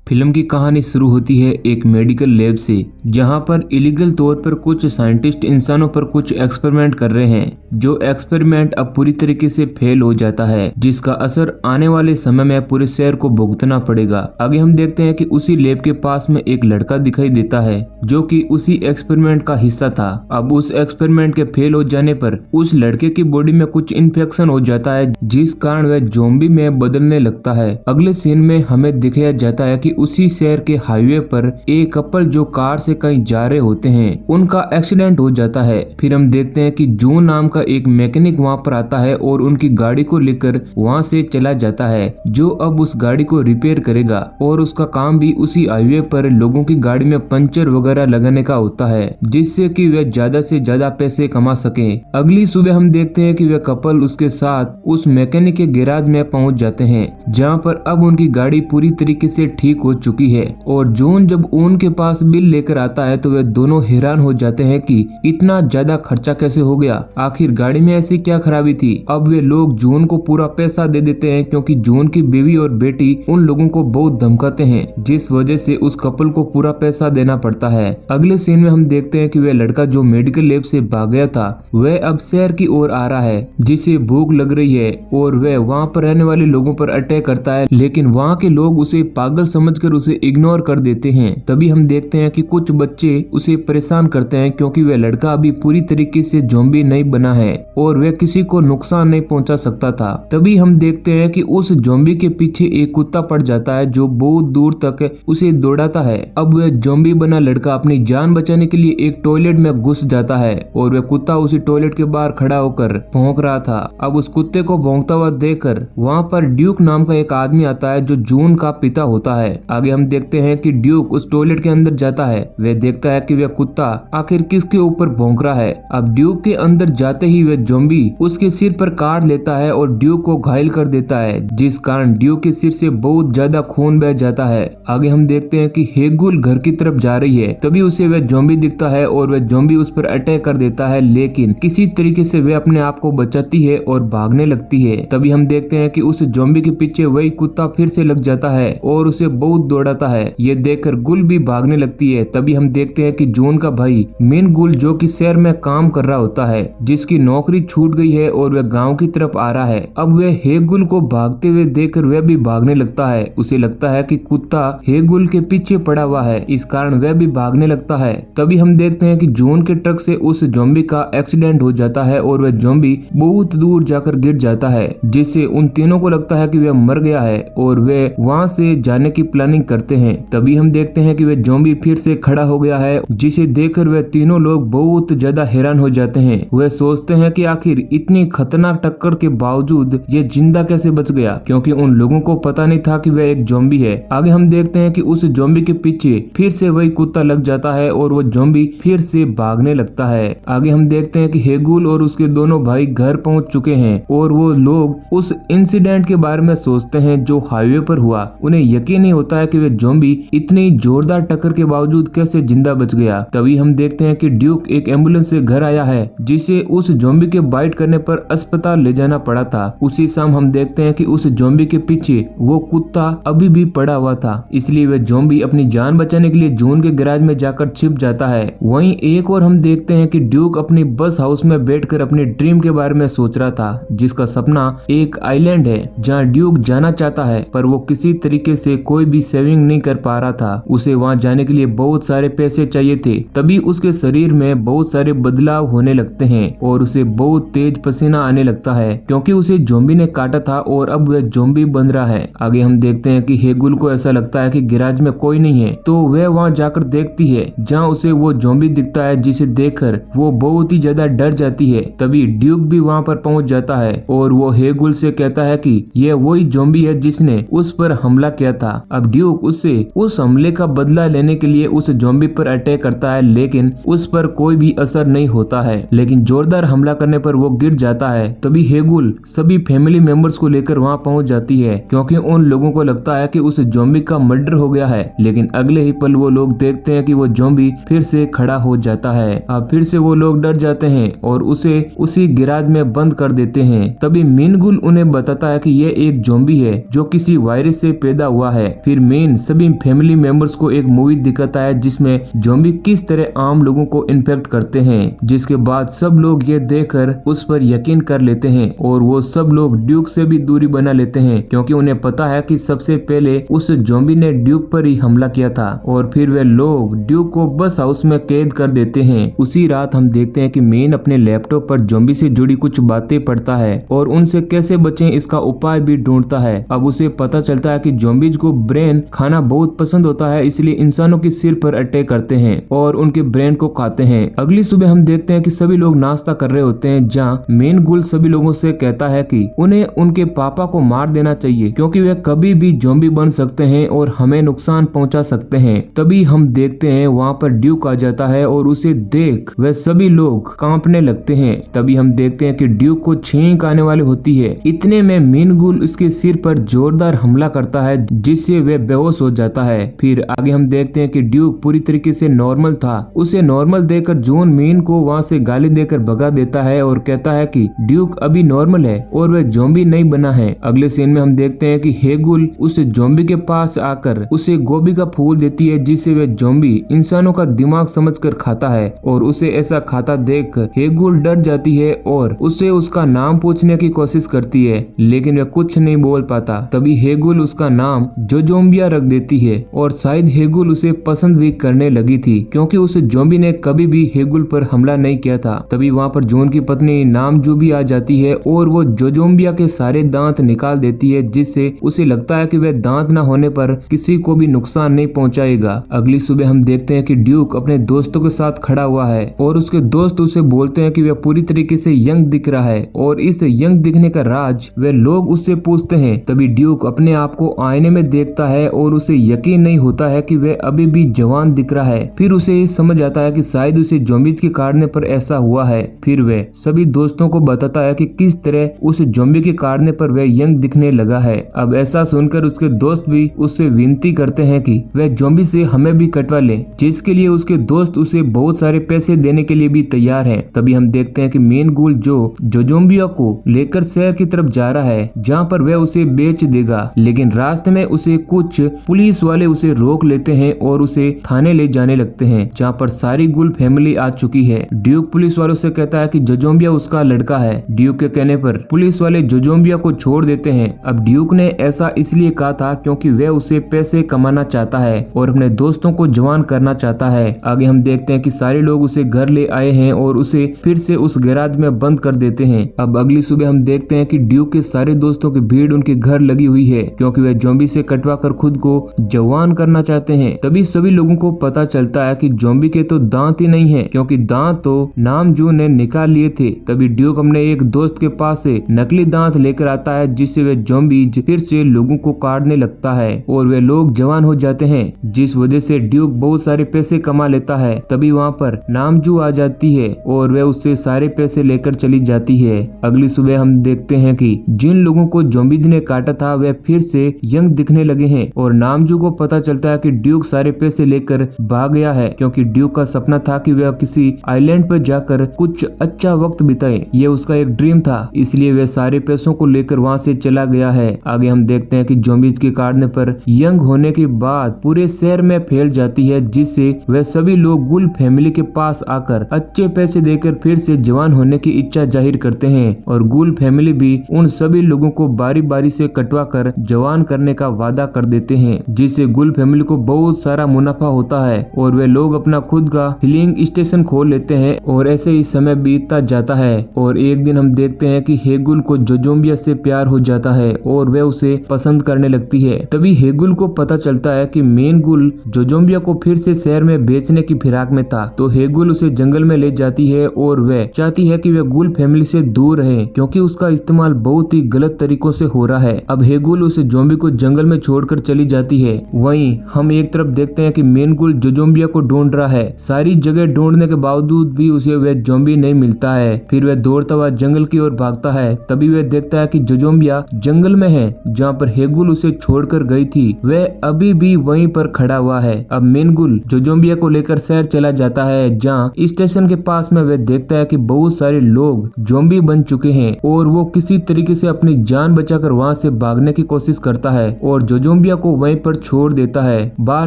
Film की कहानी शुरू होती है एक मेडिकल लैब से, जहां पर इलीगल तौर पर कुछ साइंटिस्ट इंसानों पर कुछ एक्सपेरिमेंट कर रहे हैं। जो एक्सपेरिमेंट अब पूरी तरीके से फेल हो जाता है, जिसका असर आने वाले समय में पूरे शहर को भुगतना पड़ेगा। आगे हम देखते हैं कि उसी लैब के पास में एक लड़का दिखाई देता है जो कि उसी एक्सपेरिमेंट का हिस्सा था। अब उस एक्सपेरिमेंट के फेल हो जाने पर उस लड़के की बॉडी में कुछ इन्फेक्शन हो जाता है, जिस कारण वह ज़ॉम्बी में बदलने लगता है। अगले सीन में हमें दिखाया जाता है कि उसी शहर के हाईवे पर एक कपल जो कार से कहीं जा रहे होते हैं, उनका एक्सीडेंट हो जाता है। फिर हम देखते हैं कि जून नाम का एक मैकेनिक वहां पर आता है और उनकी गाड़ी को लेकर वहां से चला जाता है, जो अब उस गाड़ी को रिपेयर करेगा और उसका काम भी उसी हाईवे पर लोगों की गाड़ी में पंचर वगैरह लगाने का होता है, जिससे कि वे ज्यादा से ज्यादा पैसे कमा सके। अगली सुबह हम देखते हैं कि वे कपल उसके साथ उस मैकेनिक के गैराज में पहुंच जाते हैं, जहां पर अब उनकी गाड़ी पूरी तरीके से ठीक हो चुकी है। और जून जब उनके पास बिल लेकर आता है तो वे दोनों हैरान हो जाते हैं कि इतना ज्यादा खर्चा कैसे हो गया, आखिर गाड़ी में ऐसी क्या खराबी थी। अब वे लोग जून को पूरा पैसा दे देते हैं, क्योंकि जून की बीवी और बेटी उन लोगों को बहुत धमकाते हैं, जिस वजह से उस कपल को पूरा पैसा देना पड़ता है। अगले सीन में हम देखते हैं कि वह लड़का जो मेडिकल लैब से भाग गया था, वह अब शहर की ओर आ रहा है, जिसे भूख लग रही है और वह वहाँ पर रहने वाले लोगों पर अटैक करता है। लेकिन वहाँ के लोग उसे पागल समझकर उसे इग्नोर कर देते हैं। तभी हम देखते हैं कि कुछ बच्चे उसे परेशान करते हैं, क्योंकि वह लड़का अभी पूरी तरीके से ज़ॉम्बी नहीं बना है और वह किसी को नुकसान नहीं पहुंचा सकता था। तभी हम देखते हैं कि उस ज़ॉम्बी के पीछे एक कुत्ता पड़ जाता है, जो बहुत दूर तक उसे दौड़ाता है। अब वह ज़ॉम्बी बना लड़का अपनी जान बचाने के लिए एक टॉयलेट में घुस जाता है और वह कुत्ता उसी टॉयलेट के बाहर खड़ा होकर भौंक रहा था। अब उस कुत्ते को भौंकता हुआ देखकर वहाँ पर ड्यूक नाम का एक आदमी आता है, जो जून का पिता होता है। आगे हम देखते हैं कि ड्यूक उस टॉयलेट के अंदर जाता है। वह देखता है कि वह कुत्ता आखिर किसके ऊपर भौंक रहा है। अब ड्यूक के अंदर जाते ही वह ज़ॉम्बी उसके सिर पर काट लेता है और ड्यूक को घायल कर देता है, जिस कारण ड्यूक के सिर से बहुत ज्यादा खून बह जाता है। आगे हम देखते हैं कि हेगुल घर की तरफ जा रही है। तभी उसे वह ज़ॉम्बी दिखता है और वह ज़ॉम्बी उस पर अटैक कर देता है, लेकिन किसी तरीके से वह अपने आप को बचाती है और भागने लगती है। तभी हम देखते हैं कि उस ज़ॉम्बी के पीछे वही कुत्ता फिर से लग जाता है और उसे बहुत दौड़ाता है। ये देखकर गुल भी भागने लगती है। तभी हम देखते हैं कि जून का भाई मिन गुल, जो कि शहर में काम कर रहा होता है, जिसकी नौकरी छूट गई है और वह गांव की तरफ आ रहा है। अब वह हेगुल को भागते हुए देखकर वह भी भागने लगता है। उसे लगता है कि कुत्ता हेगुल के पीछे पड़ा हुआ है, इस कारण वह भी भागने लगता है। तभी हम देखते हैं कि जून के ट्रक से उस ज़ॉम्बी का एक्सीडेंट हो जाता है और वह ज़ॉम्बी बहुत दूर जाकर गिर जाता है, जिससे उन तीनों को लगता है कि वह मर गया है और वे वहां से जाने की प्लानिंग करते हैं। तभी हम देखते हैं कि वह ज़ॉम्बी फिर से खड़ा हो गया है, जिसे देखकर वह तीनों लोग बहुत ज्यादा हैरान हो जाते हैं। वह सोचते हैं कि आखिर इतनी खतरनाक टक्कर के बावजूद ये जिंदा कैसे बच गया, क्योंकि उन लोगों को पता नहीं था कि वह एक ज़ॉम्बी है। आगे हम देखते हैं कि उस ज़ॉम्बी के पीछे फिर से वही कुत्ता लग जाता है और वो ज़ॉम्बी फिर से भागने लगता है। आगे हम देखते हैं कि हेगुल और उसके दोनों भाई घर पहुंच चुके हैं और वो लोग उस इंसिडेंट के बारे में सोचते हैं जो हाईवे पर हुआ। उन्हें यकीन नहीं होता है कि वह ज़ॉम्बी इतनी जोरदार टक्कर के बावजूद कैसे जिंदा बच गया। तभी हम देखते हैं कि ड्यूक एक एम्बुलेंस से घर आया है, जिसे उस ज़ॉम्बी के बाइट करने पर अस्पताल ले जाना पड़ा था। उसी शाम हम देखते हैं कि उस ज़ॉम्बी के पीछे वो कुत्ता अभी भी पड़ा हुआ था, इसलिए वह ज़ॉम्बी अपनी जान बचाने के लिए जून के गैराज में जाकर छिप जाता है। वहीं एक और हम देखते हैं कि ड्यूक अपनी बस हाउस में बैठकर अपने ड्रीम के बारे में सोच रहा था, जिसका सपना एक आइलैंड है जहाँ ड्यूक जाना चाहता है, पर वो किसी तरीके से कोई भी सेविंग नहीं कर पा रहा था। उसे वहाँ जाने के लिए बहुत सारे पैसे चाहिए थे। तभी उसके शरीर में बहुत सारे बदलाव होने लगते हैं और उसे बहुत तेज पसीना आने लगता है, क्योंकि उसे ज़ॉम्बी ने काटा था और अब वह ज़ॉम्बी बन रहा है। आगे हम देखते हैं कि हेगुल को ऐसा लगता है कि गैराज में कोई नहीं है, तो वह वहाँ जाकर देखती है, जहाँ उसे वो ज़ॉम्बी दिखता है, जिसे देखकर वो बहुत ही ज्यादा डर जाती है। तभी ड्यूक भी वहाँ पर पहुँच जाता है और वो हेगुल से कहता है कि यह वही ज़ॉम्बी है जिसने उस पर हमला किया था। अब ड्यूक उससे उस हमले का बदला लेने के लिए उस ज़ॉम्बी पर अटैक करता है, लेकिन उस पर कोई भी असर नहीं होता है। लेकिन जोरदार हमला करने पर वो गिर जाता है। तभी हेगुल सभी फैमिली मेंबर्स को लेकर वहाँ पहुँच जाती है, क्योंकि उन लोगों को लगता है कि उस ज़ॉम्बी का मर्डर हो गया है। लेकिन अगले ही पल वो लोग देखते हैं कि वो ज़ॉम्बी फिर से खड़ा हो जाता है। अब फिर से वो लोग डर जाते हैं और उसे उसी गैराज में बंद कर देते हैं। तभी मिनगुल उन्हें बताता है कि ये एक ज़ॉम्बी है जो किसी वायरस से पैदा हुआ है। फिर फिर मेन सभी फैमिली मेंबर्स को एक मूवी दिखाता है जिसमें ज़ॉम्बी किस तरह आम लोगों को इन्फेक्ट करते हैं, जिसके बाद सब लोग ये देखकर उस पर यकीन कर लेते हैं और वो सब लोग ड्यूक से भी दूरी बना लेते हैं क्योंकि उन्हें पता है कि सबसे पहले उस ज़ॉम्बी ने ड्यूक पर ही हमला किया था। और फिर वे लोग ड्यूक को बस हाउस में कैद कर देते हैं। उसी रात हम देखते हैं कि मेन अपने लैपटॉप पर ज़ॉम्बी से जुड़ी कुछ बातें पढ़ता है और उनसे कैसे बचें इसका उपाय भी ढूंढता है। अब उसे पता चलता है कि ज़ॉम्बीज को ब्रेन खाना बहुत पसंद होता है, इसलिए इंसानों के सिर पर अटैक करते हैं और उनके ब्रेन को खाते हैं। अगली सुबह हम देखते हैं कि सभी लोग नाश्ता कर रहे होते हैं जहाँ मेन गुल सभी लोगों से कहता है कि उन्हें उनके पापा को मार देना चाहिए क्योंकि वे कभी भी ज़ॉम्बी बन सकते हैं और हमें नुकसान पहुंचा सकते हैं। तभी हम देखते हैं वहाँ पर ड्यूक आ जाता है और उसे देख वे सभी लोग कांपने लगते हैं। तभी हम देखते हैं कि ड्यूक को छींक आने वाली होती है। इतने में मेन गुल उसके सिर पर जोरदार हमला करता है जिससे वे बेहोश हो जाता है। फिर आगे हम देखते हैं कि ड्यूक पूरी तरीके से नॉर्मल था। उसे नॉर्मल देखकर जॉन मेन को वहाँ से गाली देकर भगा देता है और कहता है कि ड्यूक अभी नॉर्मल है और वह ज़ॉम्बी नहीं बना है। अगले सीन में हम देखते हैं कि हेगुल उस ज़ॉम्बी के पास आकर उसे गोभी का फूल देती है जिससे वह ज़ॉम्बी इंसानों का दिमाग समझकर खाता है और उसे ऐसा खाता देख हेगुल डर जाती है और उसे उसका नाम पूछने की कोशिश करती है लेकिन वह कुछ नहीं बोल पाता। तभी हेगुल उसका नाम जोजोम्बिया रख देती है और शायद हेगुल उसे पसंद भी करने लगी थी क्योंकि उस ज़ॉम्बी ने कभी भी हेगुल पर हमला नहीं किया था। तभी वहाँ पर जॉन की पत्नी नामजू भी आ जाती है और वो जोजोम्बिया के सारे दांत निकाल देती है जिससे उसे लगता है कि वह दांत न होने पर किसी को भी नुकसान नहीं पहुंचाएगा। अगली सुबह हम देखते हैं कि ड्यूक अपने दोस्तों के साथ खड़ा हुआ है और उसके दोस्त उसे बोलते हैं कि वह पूरी तरीके से यंग दिख रहा है और इस यंग दिखने का राज वे लोग उससे पूछते हैं। तभी ड्यूक अपने आप को आईने में देखता है और उसे यकीन नहीं होता है कि वह अभी भी जवान दिख रहा है। फिर उसे समझ आता है कि शायद उसे ज़ॉम्बीज के काटने पर ऐसा हुआ है। फिर वह सभी दोस्तों को बताता है कि किस तरह उस ज़ॉम्बी के काटने पर वह यंग दिखने लगा है। अब ऐसा सुनकर उसके दोस्त भी उससे विनती करते हैं कि वह ज़ॉम्बी से हमें भी कटवा ले, जिसके लिए उसके दोस्त उसे बहुत सारे पैसे देने के लिए भी तैयार हैं। तभी हम देखते हैं कि मेन गुल जो जोजोम्बिया को लेकर शहर की तरफ जा रहा है जहाँ पर वह उसे बेच देगा, लेकिन रास्ते में उसे कुछ पुलिस वाले उसे रोक लेते हैं और उसे थाने ले जाने लगते हैं जहाँ पर सारी गुल फैमिली आ चुकी है। ड्यूक पुलिस वालों से कहता है कि जोजोम्बिया उसका लड़का है। ड्यूक के कहने पर पुलिस वाले जोजोम्बिया को छोड़ देते हैं। अब ड्यूक ने ऐसा इसलिए कहा था क्योंकि वह उसे पैसे कमाना चाहता है और अपने दोस्तों को जवान करना चाहता है। आगे हम देखते हैं कि सारे लोग उसे घर ले आए हैं और उसे फिर से उस गैराज में बंद कर देते हैं। अब अगली सुबह हम देखते हैं कि ड्यूक के सारे दोस्तों की भीड़ उनके घर लगी हुई है क्योंकि वह ज़ॉम्बी से कटवा कर खुद को जवान करना चाहते हैं। तभी सभी लोगों को पता चलता है कि ज़ॉम्बी के तो दांत ही नहीं है क्योंकि दांत तो नामजू ने निकाल लिए थे। तभी ड्यूक अपने एक दोस्त के पास से नकली दांत लेकर आता है जिससे वह ज़ॉम्बी फिर से लोगों को काटने लगता है और वे लोग जवान हो जाते हैं, जिस वजह से ड्यूक बहुत सारे पैसे कमा लेता है। तभी वहाँ पर नामजू आ जाती है और वह उससे सारे पैसे लेकर चली जाती है। अगली सुबह हम देखते हैं कि जिन लोगों को ज़ॉम्बीज ने काटा था वे फिर से यंग दिखने लगे हैं और नामजू को पता चलता है कि ड्यूक सारे पैसे लेकर भाग गया है क्योंकि ड्यूक का सपना था कि वह किसी आइलैंड पर जाकर कुछ अच्छा वक्त बिताए। ये उसका एक ड्रीम था, इसलिए वह सारे पैसों को लेकर वहाँ से चला गया है। आगे हम देखते हैं कि ज़ॉम्बीज के काटने पर यंग होने के बाद पूरे शहर में फैल जाती है जिससे वह सभी लोग गुल फैमिली के पास आकर अच्छे पैसे देकर फिर से जवान होने की इच्छा जाहिर करते हैं और गुल फैमिली भी उन सभी लोगों को बारी बारी से कटवा कर जवान करने का वादा कर देते हैं, जिससे गुल फैमिली को बहुत सारा मुनाफा होता है और वे लोग अपना खुद का हीलिंग स्टेशन खोल लेते हैं और ऐसे ही समय बीतता जाता है। और एक दिन हम देखते हैं कि हेगुल को जोजोम्बिया से प्यार हो जाता है और वह उसे पसंद करने लगती है। तभी हेगुल को पता चलता है कि मेन गुल जोजोम्बिया को फिर से शहर में बेचने की फिराक में था, तो हेगुल उसे जंगल में ले जाती है और वह चाहती है कि वह गुल फैमिली से दूर रहे क्योंकि उसका इस्तेमाल बहुत ही गलत तरीकों से हो रहा है। अब हेगुल उस ज़ॉम्बी को जंगल में छोड़कर चली जाती है। वहीं हम एक तरफ देखते हैं कि मेन गुल जोजोम्बिया को ढूंढ रहा है। सारी जगह ढूंढने के बावजूद भी उसे वह ज़ॉम्बी नहीं मिलता है। फिर वह दौड़ता हुआ जंगल की ओर भागता है। तभी वह देखता है कि जोजोम्बिया जंगल में है जहाँ पर हेगुल उसे छोड़कर गई थी। वह अभी भी वहीं पर खड़ा हुआ है। अब मेन गुल जोजोम्बिया को लेकर शहर चला जाता है जहाँ स्टेशन के पास में वह देखता है कि बहुत सारे लोग ज़ॉम्बी बन चुके हैं और वो किसी तरीके से अपनी जान बचाकर वहाँ से भागने की कोशिश करता है और जोजोम्बिया जोजोम्बिया को वहीं पर छोड़ देता है। बाहर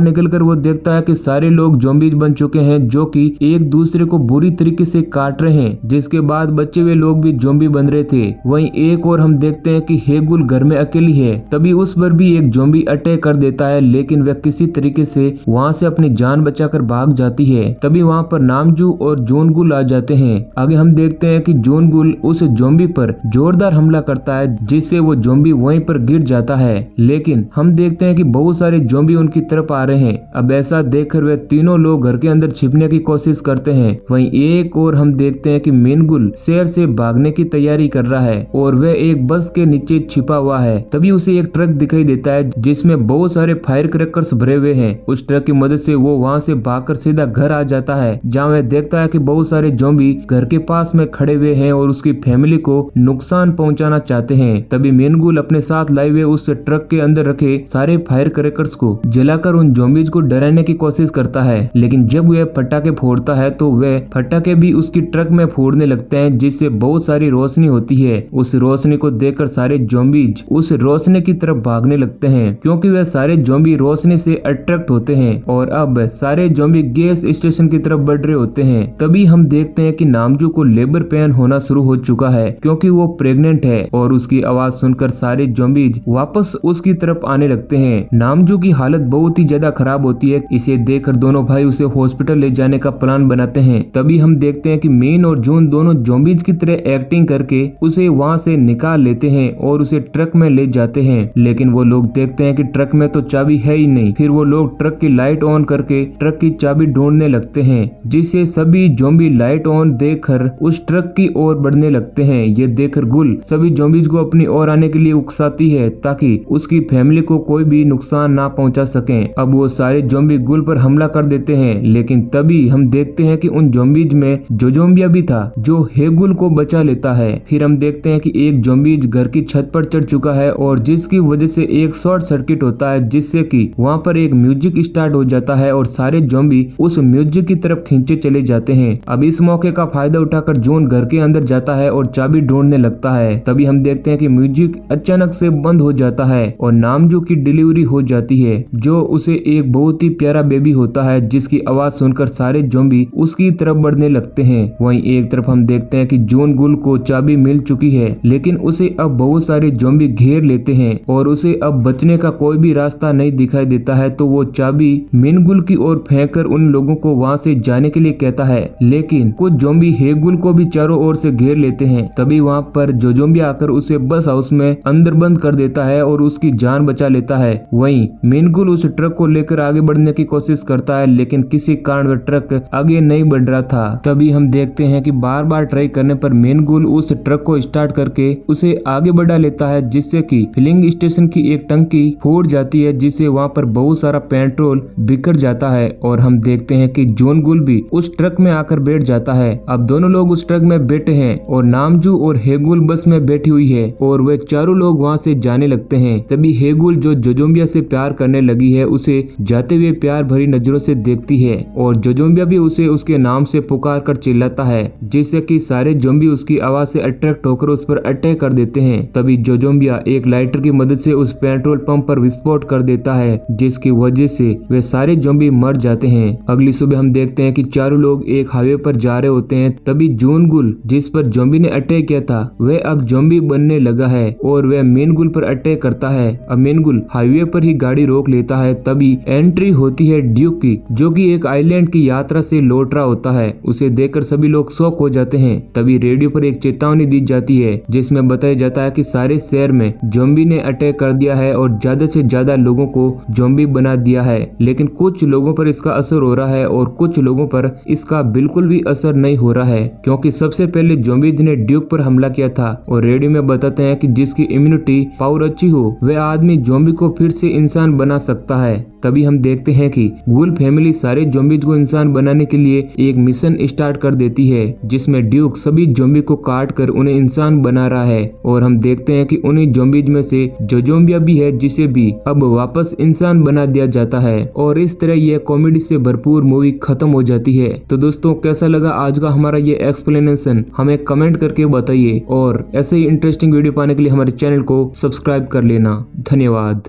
निकलकर वो देखता है कि सारे लोग जोम्बीज बन चुके हैं जो कि एक दूसरे को बुरी तरीके से काट रहे हैं, जिसके बाद बचे हुए लोग भी जोम्बी बन रहे थे। वहीं एक और हम देखते हैं कि हेगुल घर में अकेली है। तभी उस पर भी एक जोम्बी अटैक कर देता है, लेकिन वह किसी तरीके से वहां से अपनी जान बचाकर भाग जाती है। तभी वहां पर नामजू और जोनगुल आ जाते हैं। आगे हम देखते हैं कि जोनगुल उस जोम्बी पर जोरदार हमला करता है, जिससे वो जोम्बी वहीं पर गिर जाता है। लेकिन हम देखते हैं कि बहुत सारे जोम्बी उनकी तरफ आ रहे हैं। अब ऐसा देखकर वे तीनों लोग घर के अंदर छिपने की कोशिश करते हैं। वहीं एक और हम देखते हैं कि मिनगुल शहर से भागने की तैयारी कर रहा है और वह एक बस के नीचे छिपा हुआ है। तभी उसे एक ट्रक दिखाई देता है जिसमें बहुत सारे फायर क्रैकर्स भरे हुए हैं। उस ट्रक की मदद से वो वहां से भागकर सीधा घर आ जाता है, जहां वह देखता है कि बहुत सारे जोम्बी घर के पास में खड़े हुए हैं और उसकी फैमिली को नुकसान पहुंचाना चाहते हैं। तभी मिनगुल अपने साथ लाए हुए उस ट्रक के अंदर रखे सारे फायर क्रैकर्स को जलाकर उन जोम्बीज को डराने की कोशिश करता है। लेकिन जब वह पटाखे फोड़ता है तो वह पटाखे भी उसकी ट्रक में फोड़ने लगते हैं, जिससे बहुत सारी रोशनी होती है। उस रोशनी को देखकर सारे जोम्बीज उस रोशनी की तरफ भागने लगते हैं, क्योंकि वह सारे जोम्बी रोशनी से अट्रैक्ट होते हैं और अब सारे जोम्बी गैस स्टेशन की तरफ बढ़ रहे होते हैं। तभी हम देखते हैं कि नामजू को लेबर पेन होना शुरू हो चुका है, क्योंकि वो प्रेग्नेंट है और उसकी आवाज सुनकर सारे जोम्बीज वापस उसकी तरफ आने लगते हैं। नामजू की हालत बहुत ही ज्यादा खराब होती है। इसे देखकर दोनों भाई उसे हॉस्पिटल ले जाने का प्लान बनाते हैं। तभी हम देखते हैं कि मीन और जून दोनों जोम्बीज की तरह एक्टिंग करके उसे वहां से निकाल लेते हैं और उसे ट्रक में ले जाते हैं। लेकिन वो लोग देखते हैं कि ट्रक में तो चाबी है ही नहीं। फिर वो लोग ट्रक की लाइट ऑन करके ट्रक की चाबी ढूंढने लगते हैं, जिससे सभी जोम्बी लाइट ऑन देखकर उस ट्रक की ओर बढ़ने लगते हैं। ये देखकर गुल सभी जोम्बीज को अपनी ओर आने के लिए उकसाती है, ताकि उसकी फैमिली को कोई भी नुकसान ना पहुंचा सके। अब वो सारे जोम्बी गुल पर हमला कर देते हैं, लेकिन तभी हम देखते हैं कि उन जोम्बीज में जोजोम्बिया भी था, जो हेगुल को बचा लेता है। फिर हम देखते हैं कि एक जोम्बीज घर की छत पर चढ़ चुका है और जिसकी वजह से एक शॉर्ट सर्किट होता है, जिससे कि वहां पर एक म्यूजिक स्टार्ट हो जाता है और सारे जोम्बी उस म्यूजिक की तरफ खींचे चले जाते हैं। अब इस मौके का फायदा उठाकर जून घर के अंदर जाता है और चाबी ढूंढने लगता है। तभी हम देखते हैं कि म्यूजिक अचानक से बंद हो जाता है और नामजू की डिलीवरी हो जाती है, जो उसे एक बहुत ही प्यारा बेबी होता है, जिसकी आवाज सुनकर सारे जोम्बी उसकी तरफ बढ़ने लगते हैं। वहीं एक तरफ हम देखते हैं कि जून गुल को चाबी मिल चुकी है, लेकिन उसे अब बहुत सारे जोम्बी घेर लेते हैं और उसे अब बचने का कोई भी रास्ता नहीं दिखाई देता है। तो वो चाबी मिनगुल की ओर फेंककर उन लोगों को वहां से जाने के लिए कहता है, लेकिन कुछ जोम्बी हेगुल को भी चारों ओर से घेर लेते हैं। तभी वहां पर जोजोम्बिया आकर उसे बस हाउस में अंदर बंद कर देता है और उसकी जान बचा लेता है। वहीं मिनगुल उस ट्रक को लेकर आगे बढ़ने की कोशिश करता है, लेकिन किसी कारण वह ट्रक आगे नहीं बढ़ रहा था। तभी हम देखते हैं कि बार बार ट्राई करने पर मिनगुल उस ट्रक को स्टार्ट करके उसे आगे बढ़ा लेता है, जिससे कि फिलिंग स्टेशन की एक टंकी फूट जाती है, जिससे वहां पर बहुत सारा पेट्रोल बिखर जाता है। और हम देखते हैं कि जोनगुल भी उस ट्रक में आकर बैठ जाता है। अब दोनों लोग उस ट्रक में बैठे हैं और नामजू और हेगुल बस में बैठी हुई है और वे चारों लोग वहां से जाने लगते हैं। तभी हेगुल, जो जोजोम्बिया से प्यार करने लगी है, उसे जाते हुए प्यार भरी नजरों से देखती है और जोजोम्बिया भी उसे उसके नाम से पुकार कर चिल्लाता है, जिससे कि सारे जोम्बी उसकी आवाज से अट्रैक्ट होकर उस पर अटैक कर देते हैं। तभी जोजोम्बिया एक लाइटर की मदद से उस पेट्रोल पंप पर विस्फोट कर देता है, जिसकी वजह से वे सारे जोम्बी मर जाते हैं। अगली सुबह हम देखते हैं कि चारों लोग एक हाईवे पर जा रहे होते हैं। तभी जूनगुल, जिस पर जोम्बी ने अटैक किया था, वह अब जोम्बी बनने लगा है और वह मिनगुल पर अटैक करता है। अब मिनगुल हाईवे पर ही गाड़ी रोक लेता है। तभी एंट्री होती है ड्यूक की, जो कि एक आइलैंड की यात्रा से लौट रहा होता है। उसे देखकर सभी लोग शॉक हो जाते हैं। तभी रेडियो पर एक चेतावनी दी जाती है, जिसमें बताया जाता है कि सारे शहर में जोम्बी ने अटैक कर दिया है और ज्यादा से ज्यादा लोगों को जोम्बी बना दिया है। लेकिन कुछ लोगों पर इसका असर हो रहा है और कुछ लोगों पर इसका बिल्कुल भी असर नहीं हो रहा है, क्योंकि सबसे पहले जोम्बीज ने ड्यूक पर हमला किया था। और रेडियो में बताते हैं कि जिसकी इम्यूनिटी पावर अच्छी हो, वह आदमी जोम्बी को फिर से इंसान बना सकता है। तभी हम देखते हैं कि गुल फैमिली सारे जोम्बीज को इंसान बनाने के लिए एक मिशन स्टार्ट कर देती है, जिसमें ड्यूक सभी जोम्बी को काट कर उन्हें इंसान बना रहा है। और हम देखते हैं कि उन्हीं जोम्बीज में से जोजोम्बिया भी है, जिसे भी अब वापस इंसान बना दिया जाता है। और इस तरह यह कॉमेडी से भरपूर मूवी खत्म हो जाती है। तो दोस्तों, कैसा लगा आज का हमारा ये एक्सप्लेनेशन, हमें कमेंट करके बताइए और ऐसे ही इंटरेस्टिंग वीडियो पाने के लिए हमारे चैनल को सब्सक्राइब कर लेना। धन्यवाद।